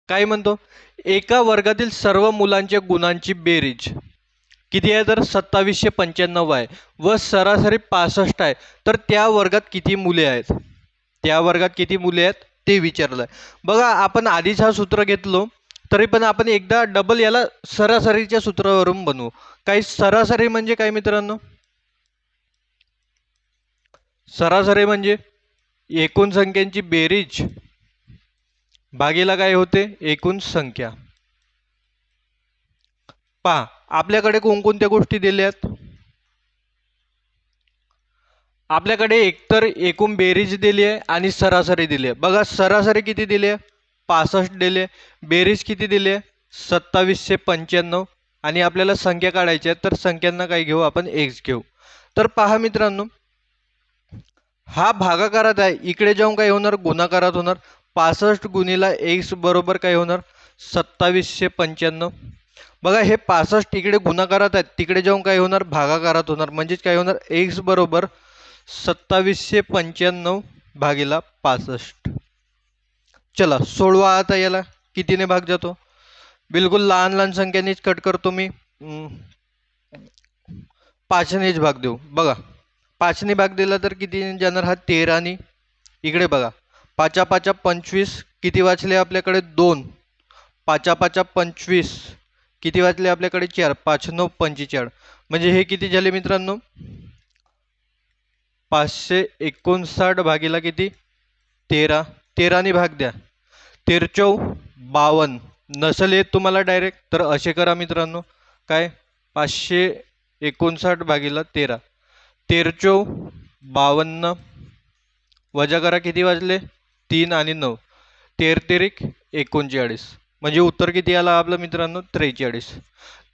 काय म्हणतो, एका वर्गातील सर्व मुलांच्या गुणांची बेरीज किती आहे, तर 2795 आहे व सरासरी 65 आहे, तर त्या वर्गात किती मुले आहेत, त्या वर्गात किती मुले आहेत ते विचारलं आहे. बघा आपण आधीच हा सूत्र घेतलो, तरी पण आपण एकदा डबल याला सरासरीच्या सूत्रावरून बनवू. काही सरासरी म्हणजे काय मित्रांनो, सरासरी म्हणजे एकूण संख्यांची बेरीज भागीला काय होते, एकूण संख्या. पहा आपल्याकडे कोणकोणत्या गोष्टी दिल्यात, आपल्याकडे एकतर एकूण बेरीज दिली आहे आणि सरासरी दिली आहे. बघा सरासरी किती दिली आहे, 65 दिली आहे, बेरीज किती दिली आहे, 2795, आणि आपल्याला संख्या काढायच्या आहेत, तर संख्यांना काय घेऊ आपण, एक्स घेऊ. तर पहा मित्रांनो, हा भागाकारात आहे, इकडे जाऊन काय होणार, गुणाकारात होणार. 65 गुणिला एक्स बरोबर काय होणार, 2795. बघा हे 65 इकडे गुणाकारात आहेत, तिकडे जाऊन काय होणार, भागाकारात होणार. म्हणजेच काय होणार, एक्स बरोबर 2795 भागीला 65. चला सोडवा आता, याला कितीने भाग जातो, बिलकुल लहान लहान संख्यांनीच कट करतो मी. 5नेच भाग देऊ. बघा 5ने भाग दिला तर किती जाणार, हा 13. इकडे बघा 5 5 25, किती वाचले आपल्याकडे 2. 5 5 25, किती वाचले आपल्याकडे 4. 5 9 45. म्हणजे हे किती झाले मित्रांनो, 559 भागीला किती, 13. 13ने भाग द्या, 13 52. नसेल येत तुम्हाला डायरेक्ट तर असे करा मित्रांनो, काय 559 भागीला 13. 13 52 वजा करा, किती वाजले 3 आणि 9. 13 39. म्हणजे उत्तर किती आला आपलं मित्रांनो, 43.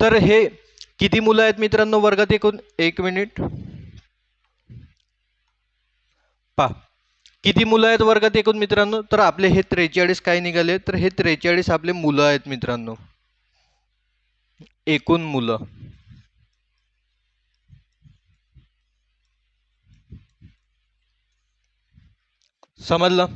तर हे किती मुलं आहेत मित्रांनो वर्गात एकूण, एक मिनिट पहा किती मुलं आहेत वर्गात एकूण मित्रांनो, तर आपले हे 43 काय निघाले, तर हे 43 आपले मुलं आहेत मित्रांनो, एकूण मुलं. समजलं.